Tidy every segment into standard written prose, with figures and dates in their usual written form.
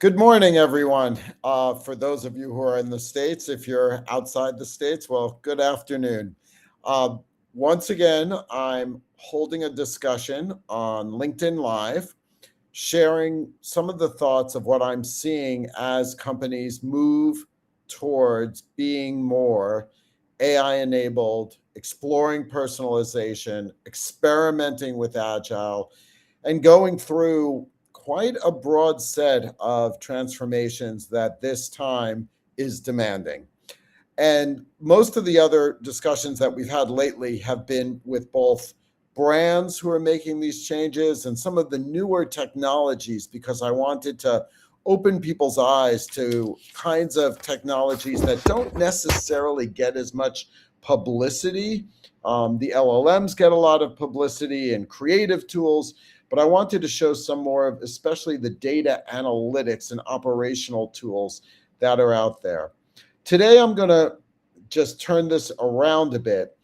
Good morning, everyone. For those of you who are in the States, if you're outside the States, well, good afternoon. Uh, Once again, I'm holding a discussion on LinkedIn Live, sharing some of the thoughts of what I'm seeing as companies move towards being more AI enabled, exploring personalization, experimenting with agile, and going through quite a broad set of transformations that this time is demanding. And most of the other discussions that we've had lately have been with both brands who are making these changes and some of the newer technologies, because I wanted to open people's eyes to kinds of technologies that don't necessarily get as much publicity. The LLMs get a lot of publicity and creative tools, but I wanted to show some more of, especially the data analytics and operational tools that are out there. Today, I'm going to just turn this around a bit.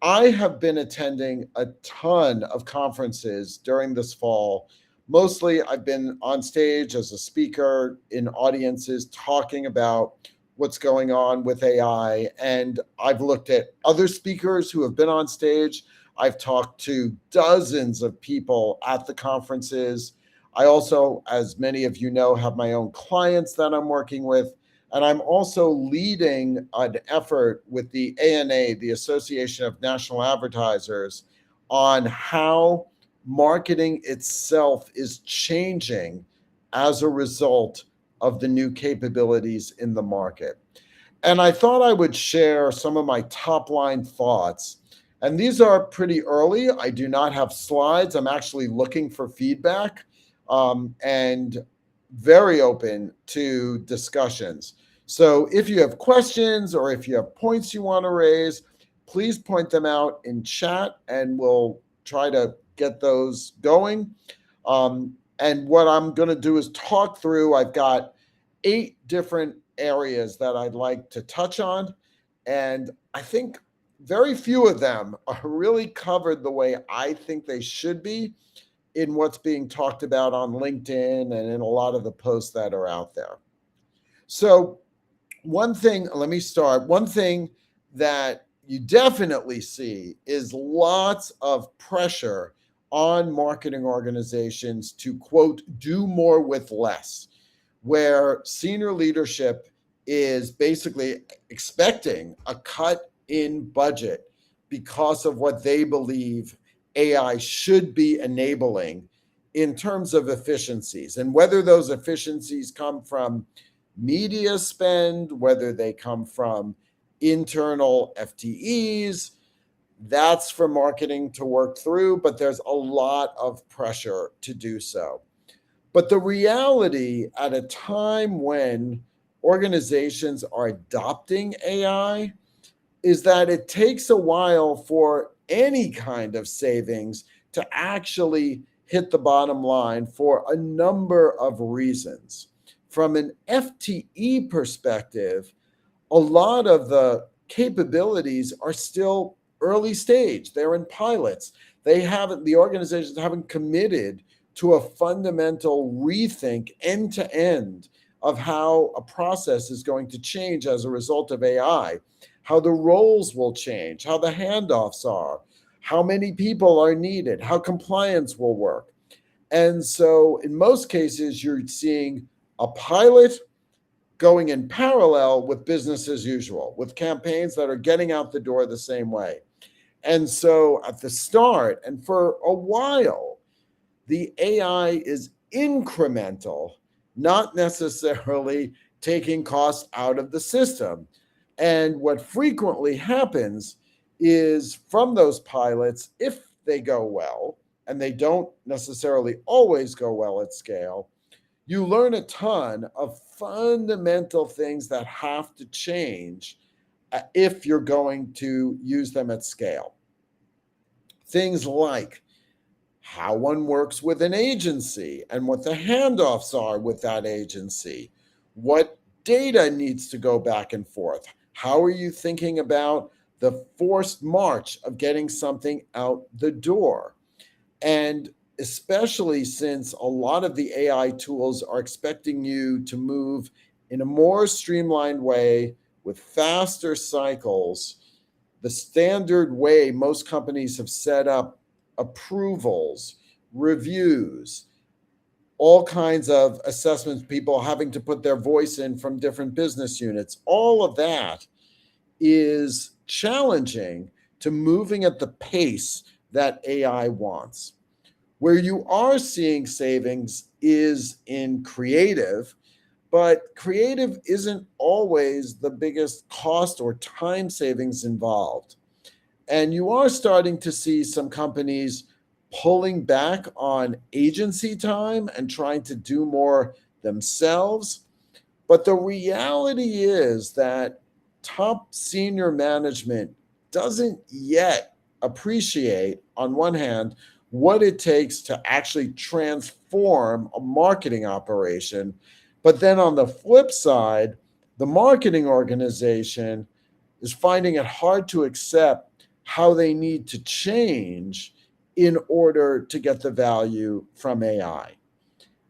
I have been attending a ton of conferences during this fall. Mostly, I've been on stage as a speaker in audiences talking about what's going on with AI. And I've looked at other speakers who have been on stage. I've talked to dozens of people at the conferences. I also, as many of you know, have my own clients that I'm working with. And I'm also leading an effort with the ANA, the Association of National Advertisers, on how marketing itself is changing as a result of the new capabilities in the market. And I thought I would share some of my top line thoughts. And these are pretty early. I do not have slides. I'm actually looking for feedback and very open to discussions. So if you have questions or if you have points you want to raise, please point them out in chat and we'll try to get those going. And what I'm going to do is talk through, I've got 8 different areas that I'd like to touch on. And I think very few of them are really covered the way I think they should be in what's being talked about on LinkedIn and in a lot of the posts that are out there. So, one thing, let me start. One thing that you definitely see is lots of pressure on marketing organizations to, quote, do more with less, where senior leadership is basically expecting a cut in budget because of what they believe AI should be enabling in terms of efficiencies. And whether those efficiencies come from media spend, whether they come from internal FTEs, that's for marketing to work through, but there's a lot of pressure to do so. But the reality at a time when organizations are adopting AI is that it takes a while for any kind of savings to actually hit the bottom line for a number of reasons. From an FTE perspective, a lot of the capabilities are still early stage. They're in pilots. The organizations haven't committed to a fundamental rethink end to end of how a process is going to change as a result of AI, how the roles will change, how the handoffs are, how many people are needed, how compliance will work. And so, in most cases, you're seeing a pilot going in parallel with business as usual, with campaigns that are getting out the door the same way. And so, at the start and for a while, the AI is incremental, not necessarily taking costs out of the system. And what frequently happens is from those pilots, if they go well, and they don't necessarily always go well at scale, you learn a ton of fundamental things that have to change if you're going to use them at scale. Things like how one works with an agency and what the handoffs are with that agency, what data needs to go back and forth. How are you thinking about the forced march of getting something out the door? And especially since a lot of the AI tools are expecting you to move in a more streamlined way with faster cycles. The standard way most companies have set up approvals, reviews, all kinds of assessments, people having to put their voice in from different business units, all of that is challenging to moving at the pace that AI wants. Where you are seeing savings is in creative, but creative isn't always the biggest cost or time savings involved. And you are starting to see some companies pulling back on agency time and trying to do more themselves. But the reality is that top senior management doesn't yet appreciate, on one hand, what it takes to actually transform a marketing operation. But then on the flip side, the marketing organization is finding it hard to accept how they need to change in order to get the value from AI.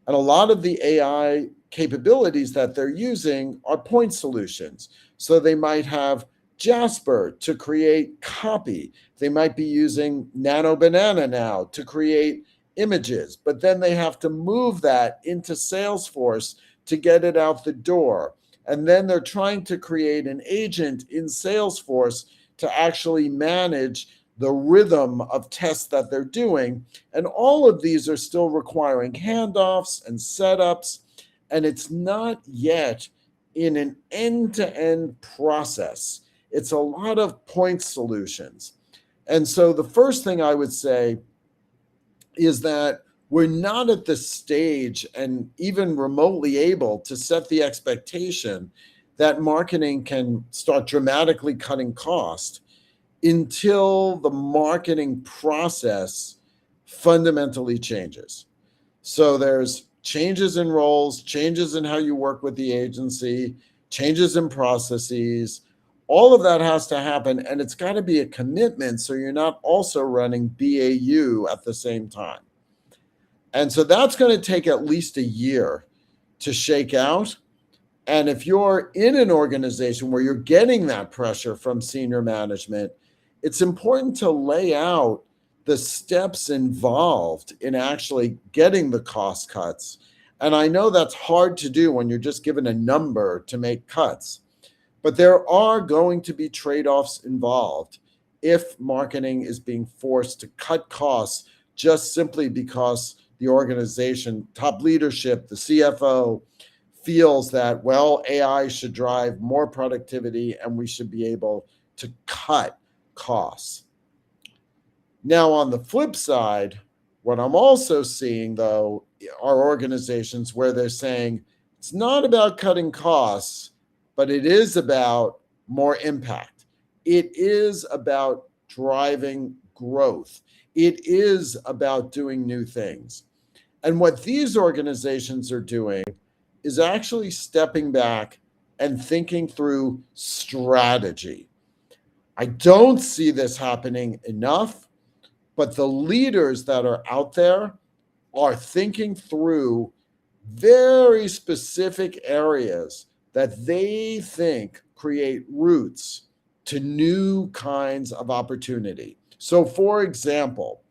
And a lot of the AI capabilities that they're using are point solutions. So they might have Jasper to create copy. They might be using Nano Banana now to create images, but then they have to move that into Salesforce to get it out the door. And then they're trying to create an agent in Salesforce to actually manage the rhythm of tests that they're doing. And all of these are still requiring handoffs and setups, and it's not yet in an end-to-end process. It's a lot of point solutions. And so the first thing I would say is that we're not at the stage and even remotely able to set the expectation that marketing can start dramatically cutting cost until the marketing process fundamentally changes. So there's changes in roles, changes in how you work with the agency, changes in processes. All of that has to happen, and it's got to be a commitment so you're not also running BAU at the same time. And so that's going to take at least a year to shake out. And if you're in an organization where you're getting that pressure from senior management, it's important to lay out the steps involved in actually getting the cost cuts. And I know that's hard to do when you're just given a number to make cuts, but there are going to be trade-offs involved if marketing is being forced to cut costs just simply because the organization, top leadership, the CFO, feels that, well, AI should drive more productivity and we should be able to cut costs. Now, on the flip side, what I'm also seeing, though, are organizations where they're saying it's not about cutting costs, but it is about more impact. It is about driving growth. It is about doing new things. And what these organizations are doing is actually stepping back and thinking through strategy. I don't see this happening enough, but the leaders that are out there are thinking through very specific areas that they think create routes to new kinds of opportunity. So, for example,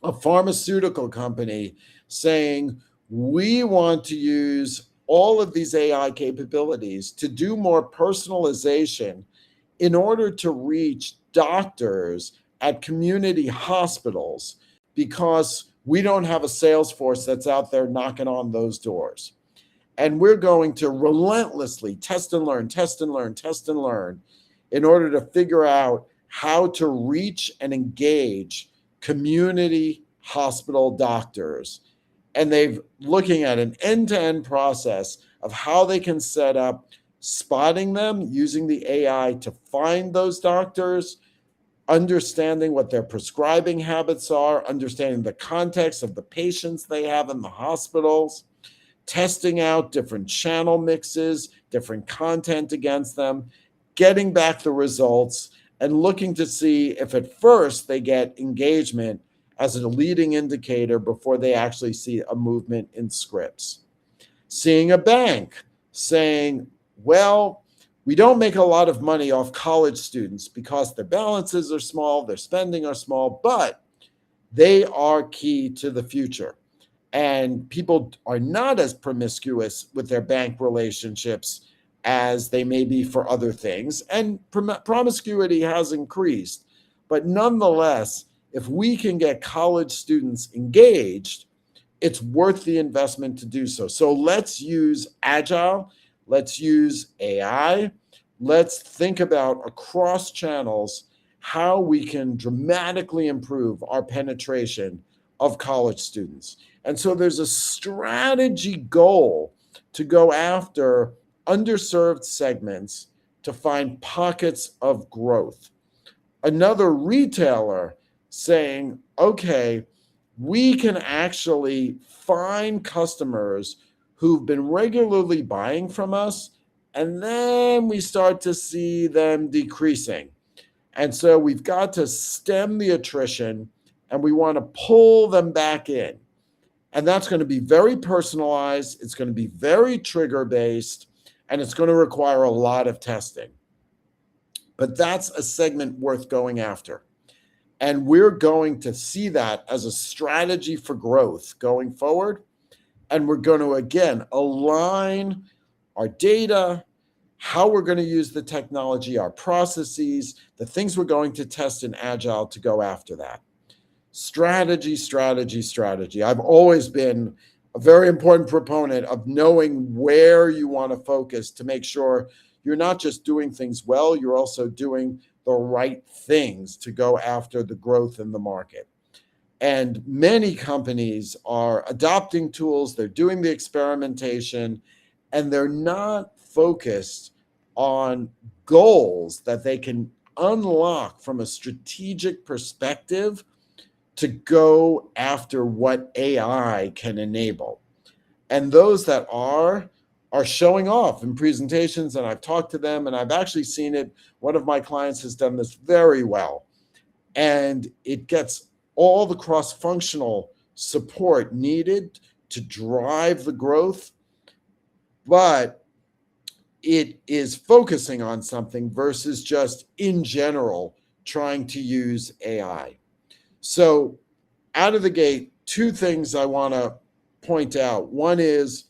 a pharmaceutical company saying, we want to use all of these AI capabilities to do more personalization in order to reach doctors at community hospitals because we don't have a sales force that's out there knocking on those doors. And we're going to relentlessly test and learn, test and learn, test and learn in order to figure out how to reach and engage community hospital doctors. And they've looking at an end-to-end process of how they can set up spotting them using the AI to find those doctors, understanding what their prescribing habits are, understanding the context of the patients they have in the hospitals, testing out different channel mixes, different content against them, getting back the results, and looking to see if at first they get engagement, as a leading indicator before they actually see a movement in scripts. Seeing a bank saying, well, we don't make a lot of money off college students because their balances are small, their spending are small, but they are key to the future. And people are not as promiscuous with their bank relationships as they may be for other things. And promiscuity has increased. But nonetheless, if we can get college students engaged, it's worth the investment to do so. So let's use Agile, let's use AI, let's think about across channels how we can dramatically improve our penetration of college students. And so there's a strategy goal to go after underserved segments to find pockets of growth. Another retailer saying, okay, we can actually find customers who've been regularly buying from us, and then we start to see them decreasing. And so we've got to stem the attrition and we want to pull them back in. And that's going to be very personalized, it's going to be very trigger based, and it's going to require a lot of testing. But that's a segment worth going after. And we're going to see that as a strategy for growth going forward. And we're going to, again, align our data, how we're going to use the technology, our processes, the things we're going to test in Agile to go after that. Strategy, strategy, strategy. I've always been a very important proponent of knowing where you want to focus to make sure you're not just doing things well, you're also doing the right things to go after the growth in the market. And many companies are adopting tools, they're doing the experimentation, and they're not focused on goals that they can unlock from a strategic perspective to go after what AI can enable. And those that are showing off in presentations, and I've talked to them, and I've actually seen it. One of my clients has done this very well, and it gets all the cross-functional support needed to drive the growth, but it is focusing on something versus just in general trying to use AI. So out of the gate, two things I want to point out. One is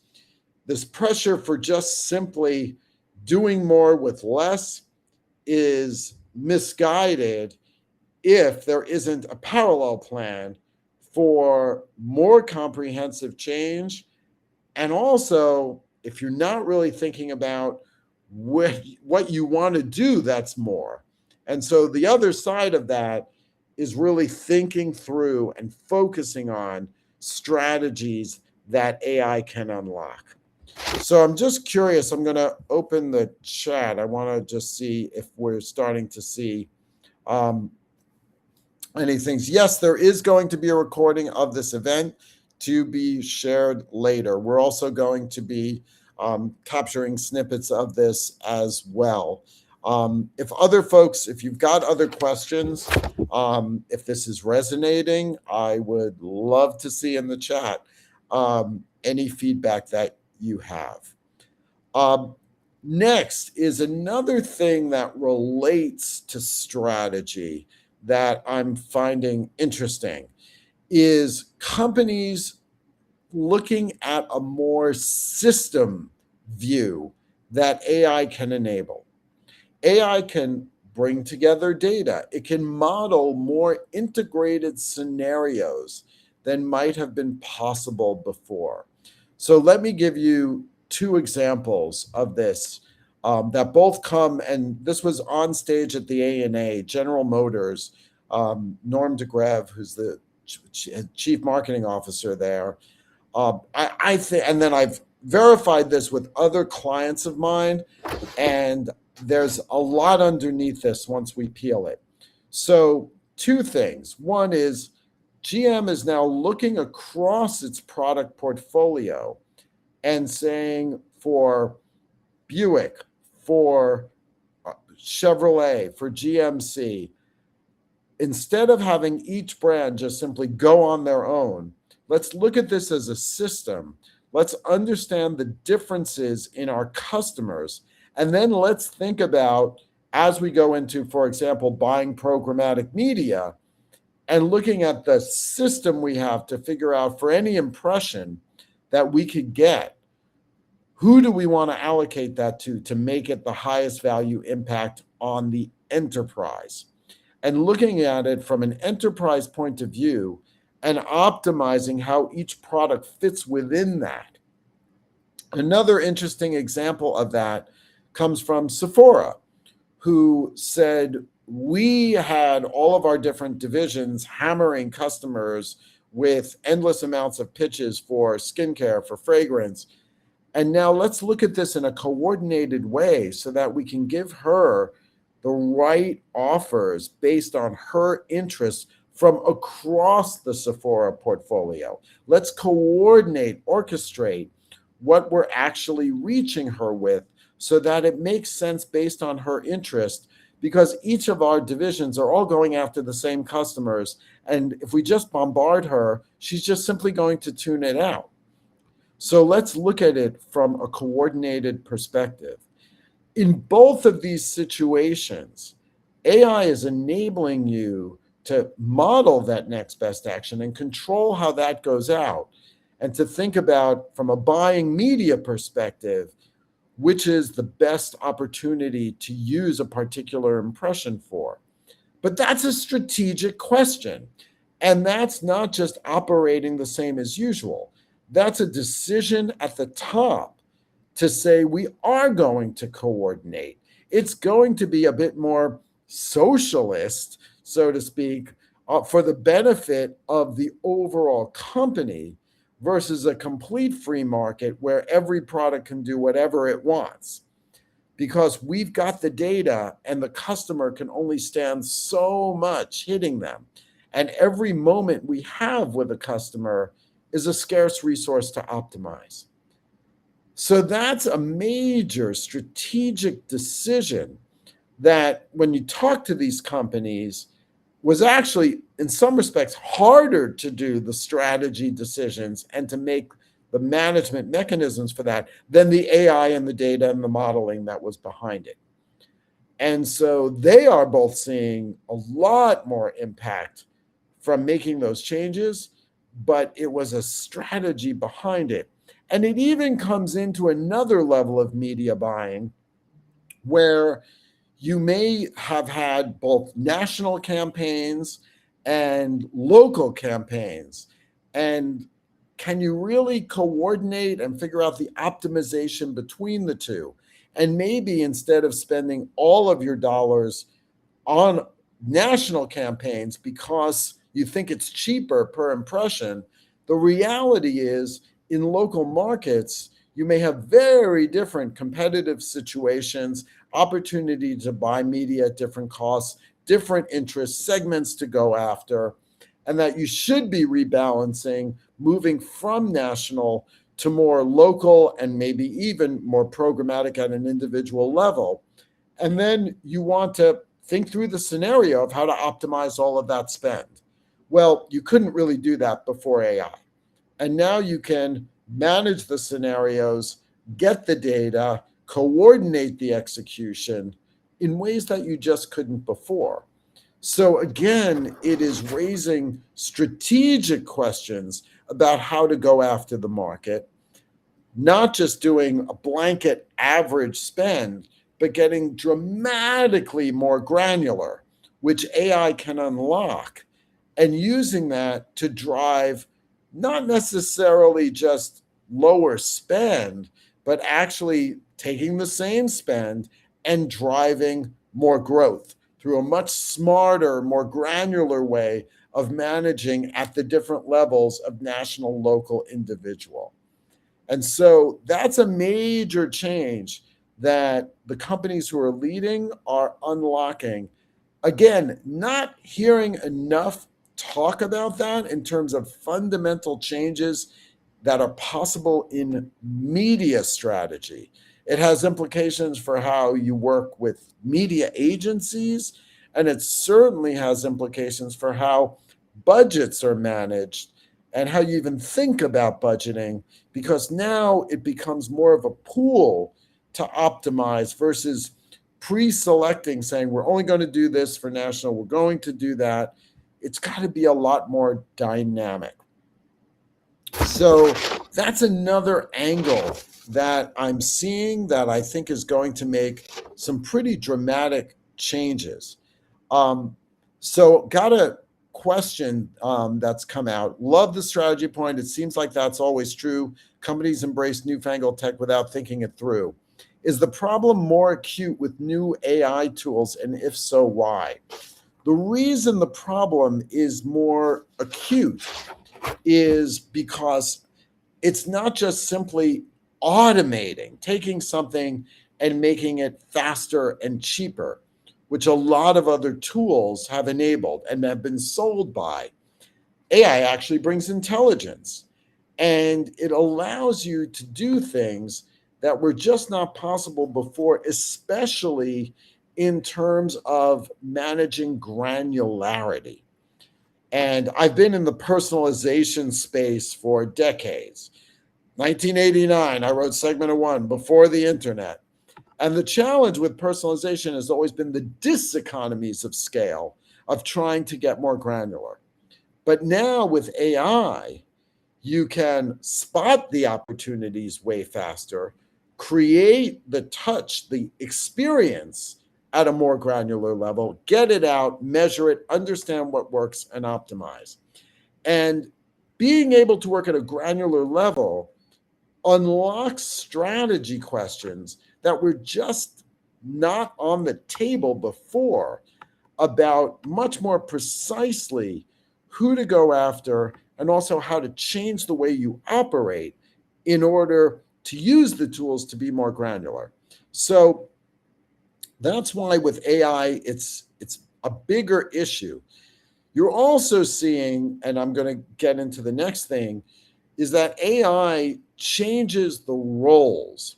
this pressure for just simply doing more with less is misguided if there isn't a parallel plan for more comprehensive change. And also, if you're not really thinking about what you want to do, that's more. And so the other side of that is really thinking through and focusing on strategies that AI can unlock. So I'm just curious, I'm going to open the chat. I want to just see if we're starting to see any things. Yes, there is going to be a recording of this event to be shared later. We're also going to be capturing snippets of this as well. If other folks, if you've got other questions, if this is resonating, I would love to see in the chat any feedback that you have. Next is another thing that relates to strategy that I'm finding interesting is companies looking at a more system view that AI can enable. AI can bring together data. It can model more integrated scenarios than might have been possible before. So let me give you two examples of this that both come, and this was on stage at the ANA, General Motors, Norm DeGrev, who's the chief marketing officer there. I think, and then I've verified this with other clients of mine, and there's a lot underneath this once we peel it. So two things. One is GM is now looking across its product portfolio and saying for Buick, for Chevrolet, for GMC, instead of having each brand just simply go on their own, let's look at this as a system. Let's understand the differences in our customers. And then let's think about, as we go into, for example, buying programmatic media and looking at the system we have to figure out for any impression that we could get, who do we want to allocate that to make it the highest value impact on the enterprise? And looking at it from an enterprise point of view and optimizing how each product fits within that. Another interesting example of that comes from Sephora, who said, we had all of our different divisions hammering customers with endless amounts of pitches for skincare, for fragrance. And now let's look at this in a coordinated way so that we can give her the right offers based on her interests from across the Sephora portfolio. Let's coordinate, orchestrate what we're actually reaching her with so that it makes sense based on her interest, because each of our divisions are all going after the same customers. And if we just bombard her, she's just simply going to tune it out. So let's look at it from a coordinated perspective. In both of these situations, AI is enabling you to model that next best action and control how that goes out, and to think about, from a buying media perspective, which is the best opportunity to use a particular impression for. But that's a strategic question. And that's not just operating the same as usual. That's a decision at the top to say we are going to coordinate. It's going to be a bit more socialist, so to speak, for the benefit of the overall company versus a complete free market where every product can do whatever it wants. Because we've got the data and the customer can only stand so much hitting them. And every moment we have with a customer is a scarce resource to optimize. So that's a major strategic decision that, when you talk to these companies, was actually, in some respects, harder to do the strategy decisions and to make the management mechanisms for that than the AI and the data and the modeling that was behind it. And so they are both seeing a lot more impact from making those changes, but it was a strategy behind it. And it even comes into another level of media buying where you may have had both national campaigns and local campaigns. And can you really coordinate and figure out the optimization between the two? And maybe instead of spending all of your dollars on national campaigns because you think it's cheaper per impression, the reality is, in local markets, you may have very different competitive situations, opportunity to buy media at different costs, different interest segments to go after, and that you should be rebalancing, moving from national to more local and maybe even more programmatic at an individual level. And then you want to think through the scenario of how to optimize all of that spend. Well, you couldn't really do that before AI. And now you can manage the scenarios, get the data, coordinate the execution in ways that you just couldn't before. So again, it is raising strategic questions about how to go after the market, not just doing a blanket average spend, but getting dramatically more granular, which AI can unlock, and using that to drive not necessarily just lower spend, but actually taking the same spend and driving more growth through a much smarter, more granular way of managing at the different levels of national, local, individual. And so that's a major change that the companies who are leading are unlocking. Again, not hearing enough talk about that in terms of fundamental changes that are possible in media strategy. It has implications for how you work with media agencies And it certainly has implications for how budgets are managed and how you even think about budgeting, because now it becomes more of a pool to optimize versus pre-selecting, saying we're only going to do this for national, we're going to do that. It's got to be a lot more dynamic. So that's another angle that I'm seeing that I think is going to make some pretty dramatic changes. Um, so got a question that's come out. Love the strategy point. It seems like that's always true. Companies embrace newfangled tech without thinking it through. Is the problem more acute with new AI tools? And if so, why? The reason the problem is more acute is because it's not just simply automating, taking something and making it faster and cheaper, which a lot of other tools have enabled and have been sold by. AI actually brings intelligence, and it allows you to do things that were just not possible before, especially in terms of managing granularity. And I've been in the personalization space for decades. 1989, I wrote Segment 1 before the internet. And the challenge with personalization has always been the diseconomies of scale of trying to get more granular. But now with AI, you can spot the opportunities way faster, create the touch, the experience at a more granular level, get it out, measure it, understand what works, and optimize. And being able to work at a granular level unlocks strategy questions that were just not on the table before, about much more precisely who to go after and also how to change the way you operate in order to use the tools to be more granular. So that's why with AI, it's a bigger issue. You're also seeing, and I'm going to get into the next thing, is that AI changes the roles.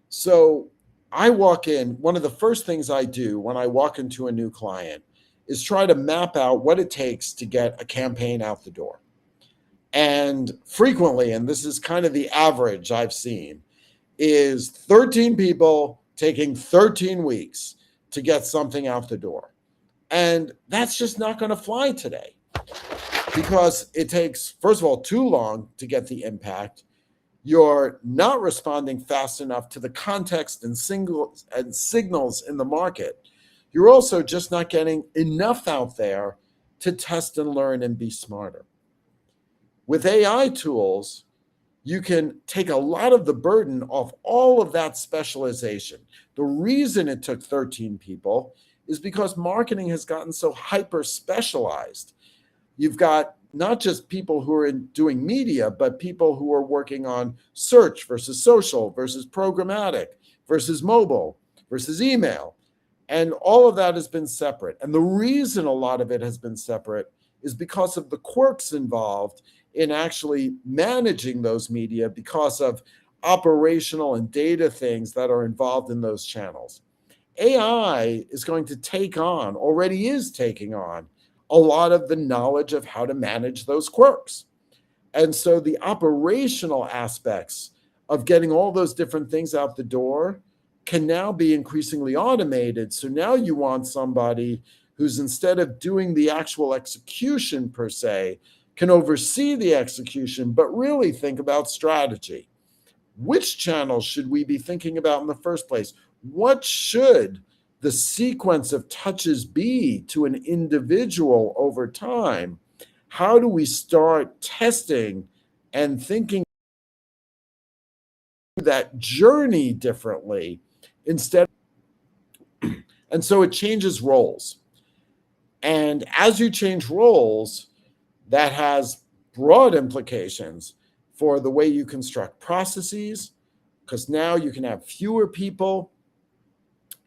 So I walk in, one of the first things I do when I walk into a new client is try to map out what it takes to get a campaign out the door. And frequently, and this is kind of the average I've seen, is 13 people taking 13 weeks to get something out the door. And that's just not going to fly today, because it takes, first of all, too long to get the impact. You're not responding fast enough to the context and signals in the market. You're also just not getting enough out there to test and learn and be smarter. With AI tools, you can take a lot of the burden off all of that specialization. The reason it took 13 people is because marketing has gotten so hyper specialized. You've got not just people who are doing media, but people who are working on search versus social versus programmatic versus mobile versus email. And all of that has been separate. And the reason a lot of it has been separate is because of the quirks involved in actually managing those media, because of operational and data things that are involved in those channels. AI is going to take on, already is taking on, a lot of the knowledge of how to manage those quirks. And so the operational aspects of getting all those different things out the door can now be increasingly automated. So now you want somebody who's, instead of doing the actual execution per se, can oversee the execution, but really think about strategy. Which channels should we be thinking about in the first place? What should the sequence of touches be to an individual over time? How do we start testing and thinking that journey differently instead? And so it changes roles. And as you change roles, that has broad implications for the way you construct processes, because now you can have fewer people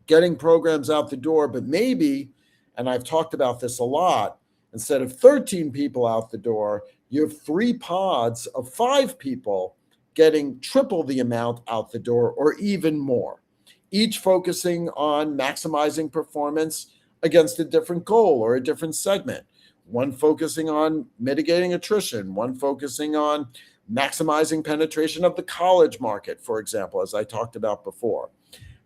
getting programs out the door, but maybe, and I've talked about this a lot, instead of 13 people out the door, you have 3 pods of 5 people getting triple the amount out the door or even more, each focusing on maximizing performance against a different goal or a different segment. One focusing on mitigating attrition, one focusing on maximizing penetration of the college market, for example, as I talked about before.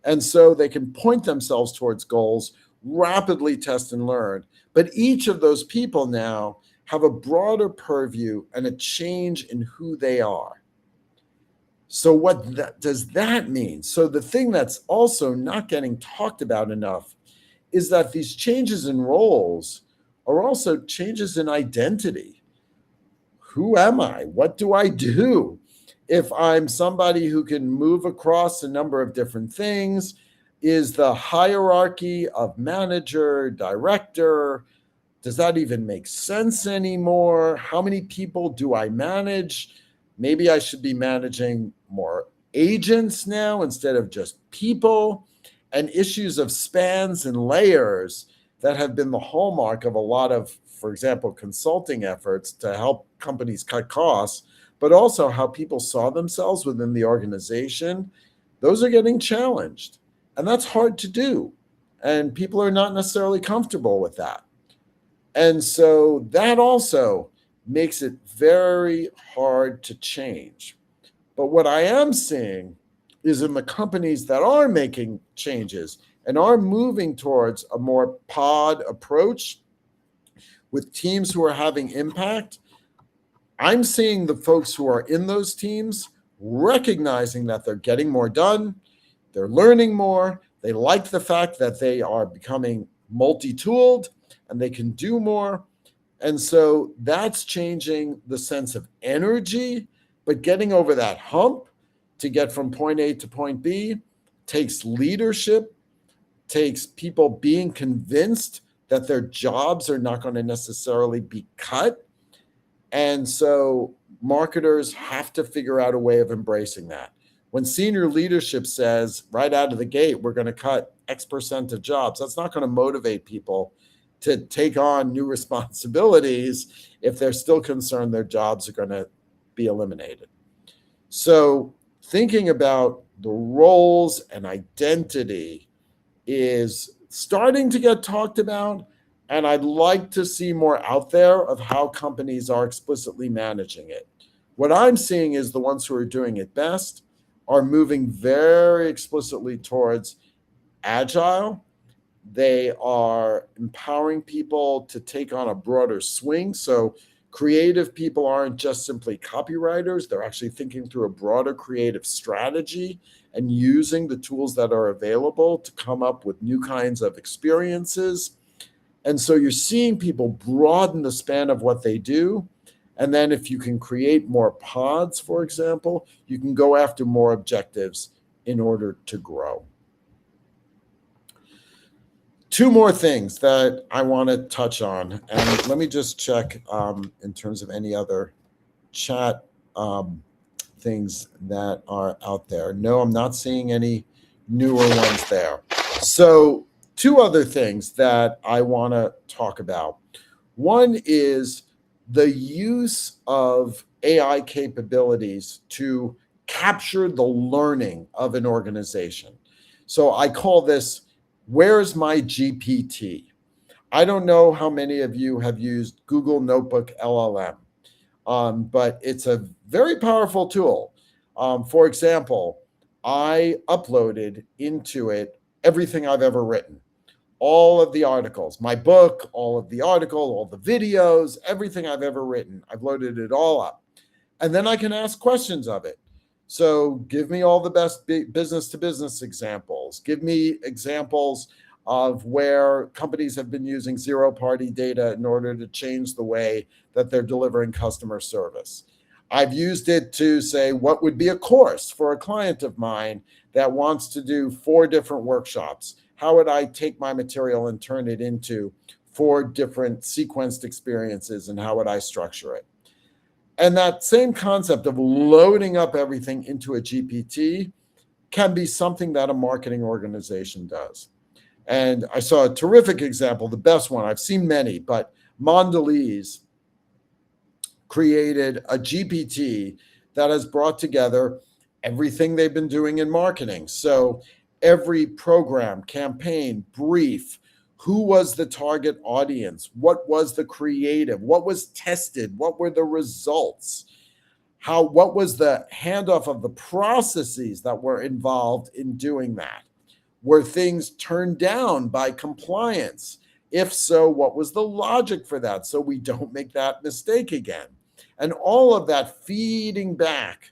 And so they can point themselves towards goals, rapidly test and learn. But each of those people now have a broader purview and a change in who they are. So, does that mean? So, the thing that's also not getting talked about enough is that these changes in roles are also changes in identity. Who am I? What do I do? If I'm somebody who can move across a number of different things, is the hierarchy of manager, director, does that even make sense anymore? How many people do I manage? Maybe I should be managing more agents now instead of just people. And issues of spans and layers that have been the hallmark of a lot of, for example, consulting efforts to help companies cut costs, but also how people saw themselves within the organization. Those are getting challenged. And that's hard to do. And people are not necessarily comfortable with that. And so that also makes it very hard to change. But what I am seeing is in the companies that are making changes and are moving towards a more pod approach with teams who are having impact, I'm seeing the folks who are in those teams recognizing that they're getting more done, they're learning more, they like the fact that they are becoming multi-tooled and they can do more. And so that's changing the sense of energy, but getting over that hump to get from point A to point B takes leadership, takes people being convinced that their jobs are not going to necessarily be cut. And so marketers have to figure out a way of embracing that. When senior leadership says right out of the gate, we're going to cut X% of jobs, that's not going to motivate people to take on new responsibilities if they're still concerned their jobs are going to be eliminated. So thinking about the roles and identity is starting to get talked about, and I'd like to see more out there of how companies are explicitly managing it. What I'm seeing is the ones who are doing it best are moving very explicitly towards agile. They are empowering people to take on a broader swing. So creative people aren't just simply copywriters. They're actually thinking through a broader creative strategy and using the tools that are available to come up with new kinds of experiences. And so you're seeing people broaden the span of what they do. And then if you can create more pods, for example, you can go after more objectives in order to grow. Two more things that I want to touch on, and let me just check in terms of any other chat things that are out there. No, I'm not seeing any newer ones there. So two other things that I want to talk about. One is the use of AI capabilities to capture the learning of an organization. So I call this, where's my GPT? I don't know how many of you have used Google Notebook LLM, but it's a very powerful tool. For example, I uploaded into it everything I've ever written, all of the articles, my book, all of the article, all the videos, everything I've ever written. I've loaded it all up. And then I can ask questions of it. So give me all the best business to business examples. Give me examples of where companies have been using zero-party data in order to change the way that they're delivering customer service. I've used it to say what would be a course for a client of mine that wants to do 4 different workshops. How would I take my material and turn it into 4 different sequenced experiences, and how would I structure it? And that same concept of loading up everything into a GPT can be something that a marketing organization does. And I saw a terrific example, the best one, I've seen many, but Mondelez created a GPT that has brought together everything they've been doing in marketing. So every program, campaign, brief, Who was the target audience? What was the creative? What was tested? What were the results? What was the handoff of the processes that were involved in doing that? Were things turned down by compliance? If so, what was the logic for that so we don't make that mistake again? And all of that feeding back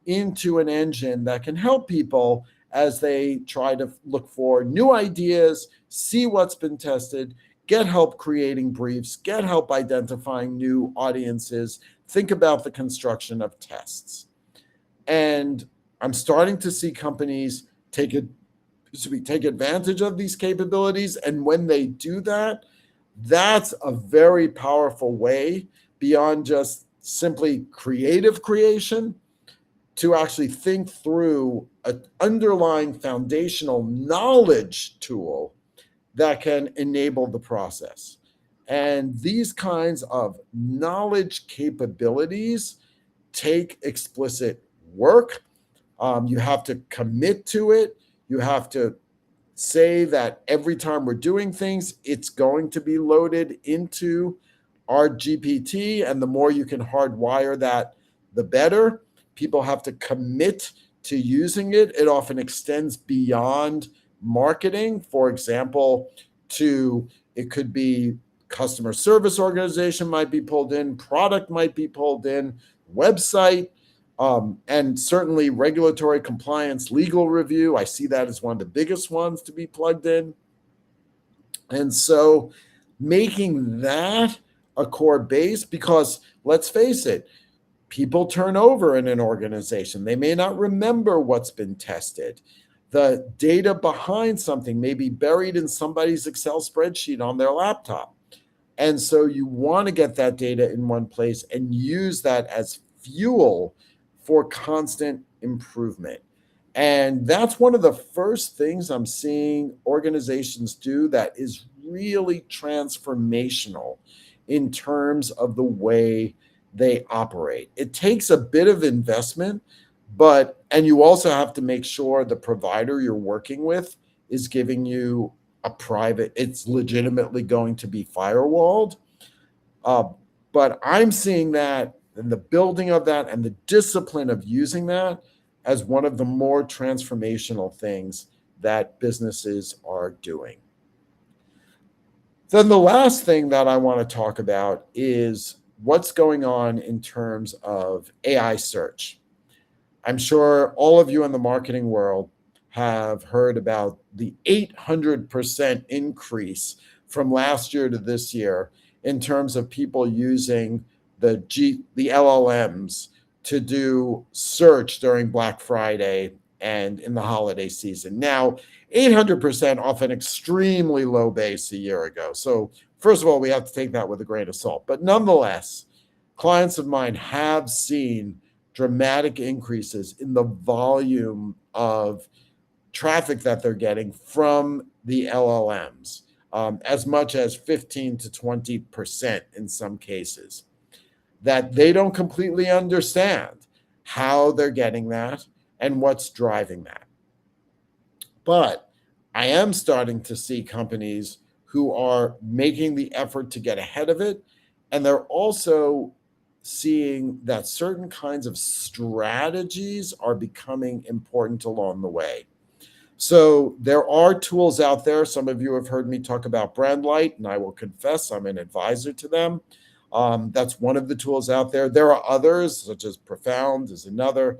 into an engine that can help people as they try to look for new ideas, see what's been tested, get help creating briefs, get help identifying new audiences, think about the construction of tests. And I'm starting to see companies take advantage of these capabilities. And when they do that, that's a very powerful way beyond just simply creative creation to actually think through an underlying foundational knowledge tool that can enable the process. And these kinds of knowledge capabilities take explicit work. You have to commit to it. You have to say that every time we're doing things, it's going to be loaded into our GPT. And the more you can hardwire that, the better. People have to commit to using it. It often extends beyond marketing. For example, it could be customer service organization might be pulled in, product might be pulled in, website, and certainly regulatory compliance, legal review. I see that as one of the biggest ones to be plugged in. And so making that a core base, because let's face it, people turn over in an organization. They may not remember what's been tested. The data behind something may be buried in somebody's Excel spreadsheet on their laptop. And so you want to get that data in one place and use that as fuel for constant improvement. And that's one of the first things I'm seeing organizations do that is really transformational in terms of the way they operate. It takes a bit of investment, and you also have to make sure the provider you're working with is giving you it's legitimately going to be firewalled. But I'm seeing that and the building of that and the discipline of using that as one of the more transformational things that businesses are doing. Then the last thing that I want to talk about is what's going on in terms of AI search. I'm sure all of you in the marketing world have heard about the 800% increase from last year to this year in terms of people using the LLMs to do search during Black Friday and in the holiday season. Now, 800% off an extremely low base a year ago. So first of all, we have to take that with a grain of salt. But nonetheless, clients of mine have seen dramatic increases in the volume of traffic that they're getting from the LLMs, as much as 15 to 20% in some cases, that they don't completely understand how they're getting that and what's driving that. But I am starting to see companies who are making the effort to get ahead of it, and they're also seeing that certain kinds of strategies are becoming important along the way. So there are tools out there. Some of you have heard me talk about Brandlight, and I will confess I'm an advisor to them. That's one of the tools out there. There are others, such as Profound is another,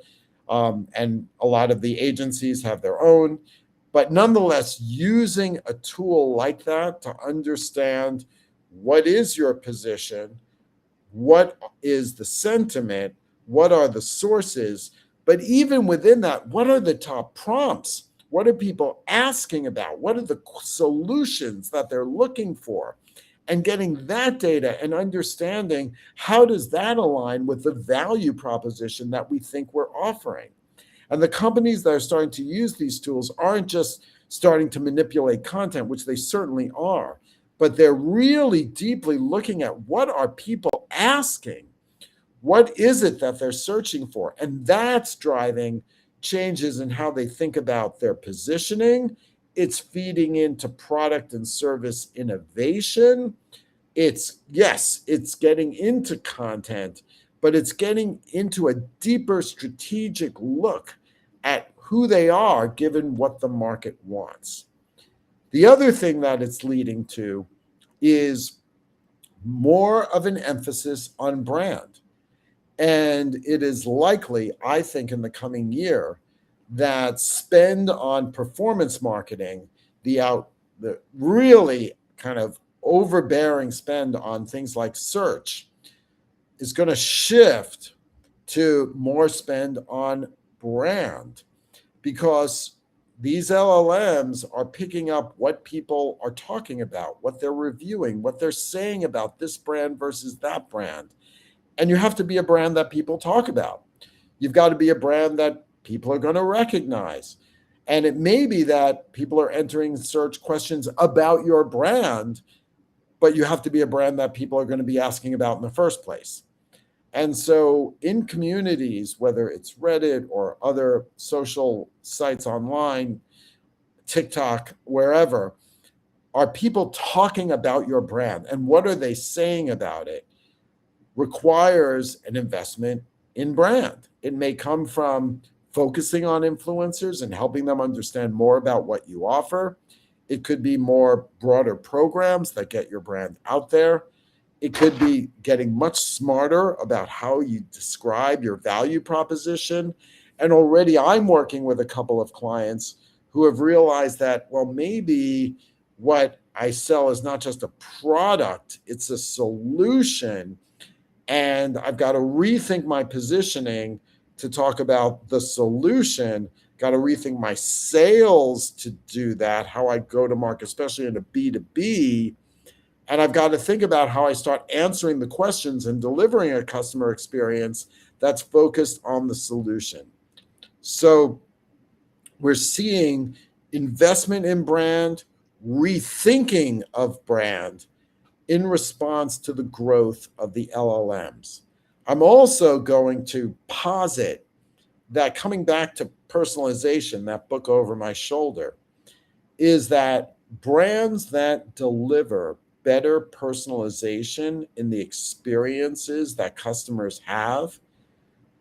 and a lot of the agencies have their own. But nonetheless, using a tool like that to understand what is your position, what is the sentiment, what are the sources, but even within that, what are the top prompts? What are people asking about? What are the solutions that they're looking for? And getting that data and understanding how does that align with the value proposition that we think we're offering. And the companies that are starting to use these tools aren't just starting to manipulate content, which they certainly are, but they're really deeply looking at what are people asking? What is it that they're searching for? And that's driving changes in how they think about their positioning it's feeding into product and service innovation. It's getting into content, but it's getting into a deeper strategic look at who they are given what the market wants. The other thing that it's leading to is more of an emphasis on brand. And it is likely, I think, in the coming year that spend on performance marketing, the really kind of overbearing spend on things like search, is going to shift to more spend on brand, because these LLMs are picking up what people are talking about, what they're reviewing, what they're saying about this brand versus that brand. And you have to be a brand that people talk about. You've got to be a brand that people are going to recognize. And it may be that people are entering search questions about your brand, but you have to be a brand that people are going to be asking about in the first place. And so in communities, whether it's Reddit or other social sites online, TikTok, wherever, are people talking about your brand? And what are they saying about it? Requires an investment in brand. It may come from focusing on influencers and helping them understand more about what you offer. It could be more broader programs that get your brand out there. It could be getting much smarter about how you describe your value proposition. And already I'm working with a couple of clients who have realized that, well, maybe what I sell is not just a product, it's a solution. And I've got to rethink my positioning to talk about the solution, got to rethink my sales to do that, how I go to market, especially in a B2B. And I've got to think about how I start answering the questions and delivering a customer experience that's focused on the solution. So we're seeing investment in brand, rethinking of brand in response to the growth of the LLMs. I'm also going to posit that, coming back to personalization, that book over my shoulder, is that brands that deliver better personalization in the experiences that customers have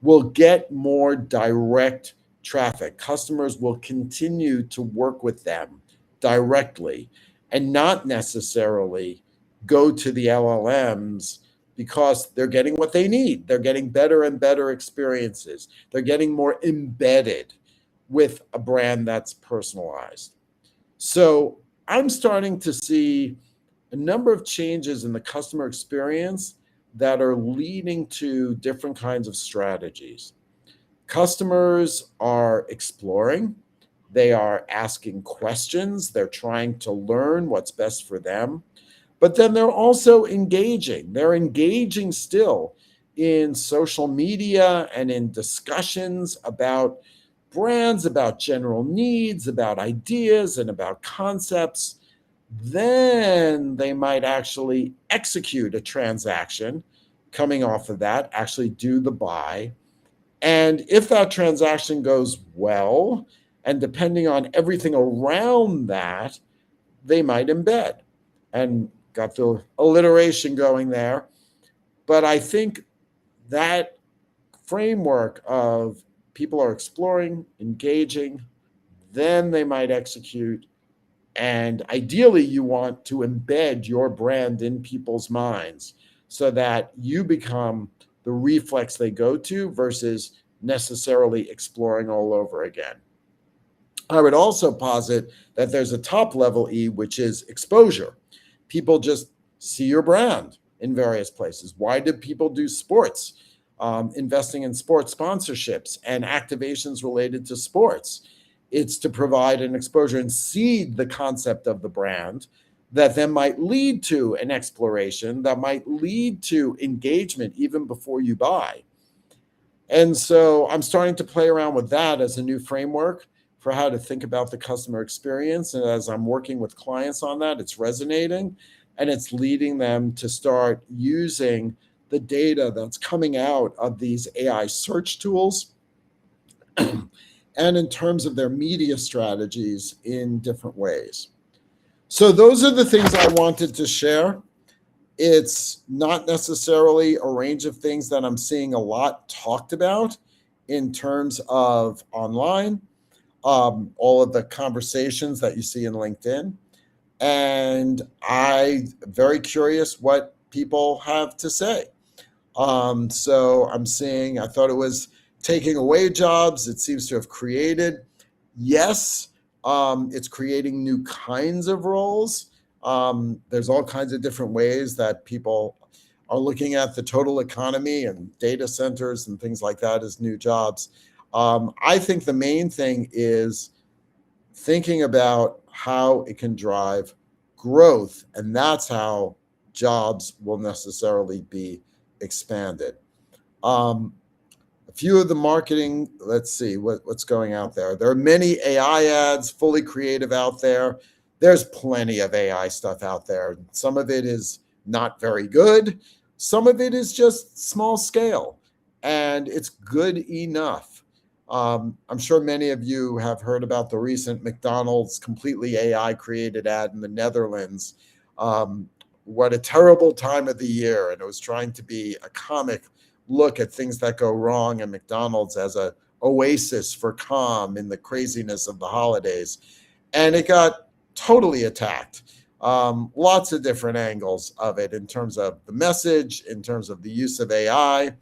will get more direct traffic. Customers will continue to work with them directly and not necessarily go to the LLMs, because they're getting what they need. They're getting better and better experiences. They're getting more embedded with a brand that's personalized. So I'm starting to see a number of changes in the customer experience that are leading to different kinds of strategies. Customers are exploring, they are asking questions, they're trying to learn what's best for them, but then they're also engaging. They're engaging still in social media and in discussions about brands, about general needs, about ideas, and about concepts. Then they might actually execute a transaction coming off of that, actually do the buy. And if that transaction goes well, and depending on everything around that, they might embed. And got the alliteration going there. But I think that framework of people are exploring, engaging, then they might execute. And ideally, you want to embed your brand in people's minds so that you become the reflex they go to versus necessarily exploring all over again. I would also posit that there's a top level E, which is exposure. People just see your brand in various places. Why do people do sports? Investing in sports sponsorships and activations related to sports. It's to provide an exposure and seed the concept of the brand that then might lead to an exploration, that might lead to engagement even before you buy. And so I'm starting to play around with that as a new framework for how to think about the customer experience. And as I'm working with clients on that, it's resonating, and it's leading them to start using the data that's coming out of these AI search tools and in terms of their media strategies in different ways. So those are the things I wanted to share. It's not necessarily a range of things that I'm seeing a lot talked about in terms of online, all of the conversations that you see in LinkedIn. And I'm very curious what people have to say. So I'm seeing, I thought it was taking away jobs. It seems to have created, yes, it's creating new kinds of roles. There's all kinds of different ways that people are looking at the total economy and data centers and things like that as new jobs. I think the main thing is thinking about how it can drive growth, and that's how jobs will necessarily be expanded. A few of the marketing, let's see what's going out there. There are many AI ads, fully creative out there. There's plenty of AI stuff out there. Some of it is not very good. Some of it is just small scale, and it's good enough. I'm sure many of you have heard about the recent McDonald's completely AI created ad in the Netherlands. What a terrible time of the year. And it was trying to be a comic look at things that go wrong at McDonald's as a oasis for calm in the craziness of the holidays. And it got totally attacked. Lots of different angles of it in terms of the message, in terms of the use of AI.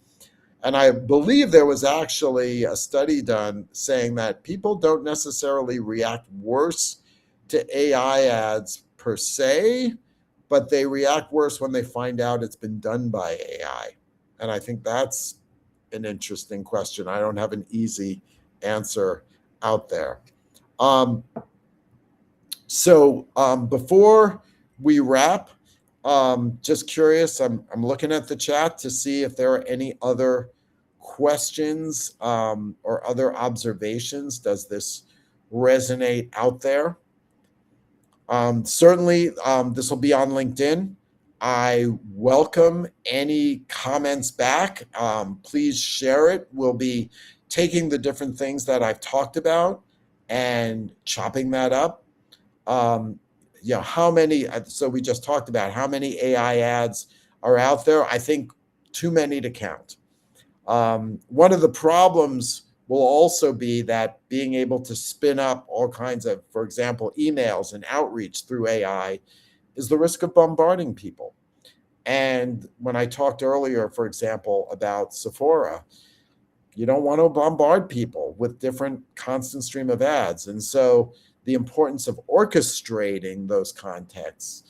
And I believe there was actually a study done saying that people don't necessarily react worse to AI ads per se, but they react worse when they find out it's been done by AI. And I think that's an interesting question. I don't have an easy answer out there. So before we wrap, just curious, I'm looking at the chat to see if there are any other questions or other observations. Does this resonate out there? Certainly, this will be on LinkedIn. I welcome any comments back. Please share it. We'll be taking the different things that I've talked about and chopping that up. How many, so we just talked about how many AI ads are out there. I think too many to count. One of the problems will also be that being able to spin up all kinds of, for example, emails and outreach through AI is the risk of bombarding people. And when I talked earlier, for example, about Sephora, you don't want to bombard people with different constant stream of ads. And so the importance of orchestrating those contacts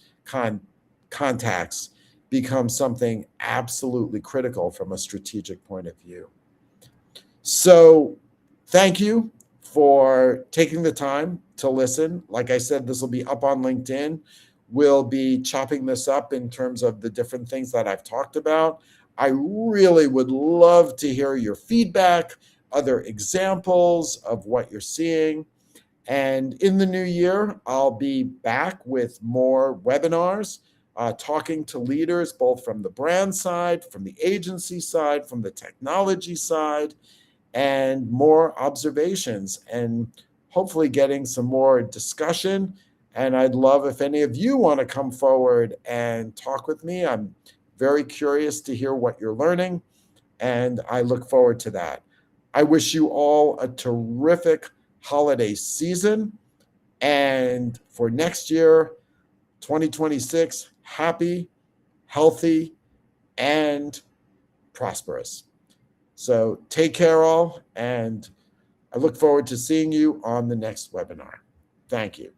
becomes something absolutely critical from a strategic point of view. So thank you for taking the time to listen. Like I said, this will be up on LinkedIn. We'll be chopping this up in terms of the different things that I've talked about. I really would love to hear your feedback, other examples of what you're seeing. And in the new year, I'll be back with more webinars, talking to leaders, both from the brand side, from the agency side, from the technology side, and more observations, and hopefully getting some more discussion. And I'd love if any of you want to come forward and talk with me. I'm very curious to hear what you're learning, and I look forward to that. I wish you all a terrific holiday season. And for next year, 2026, happy, healthy, and prosperous. So take care all, and I look forward to seeing you on the next webinar. Thank you.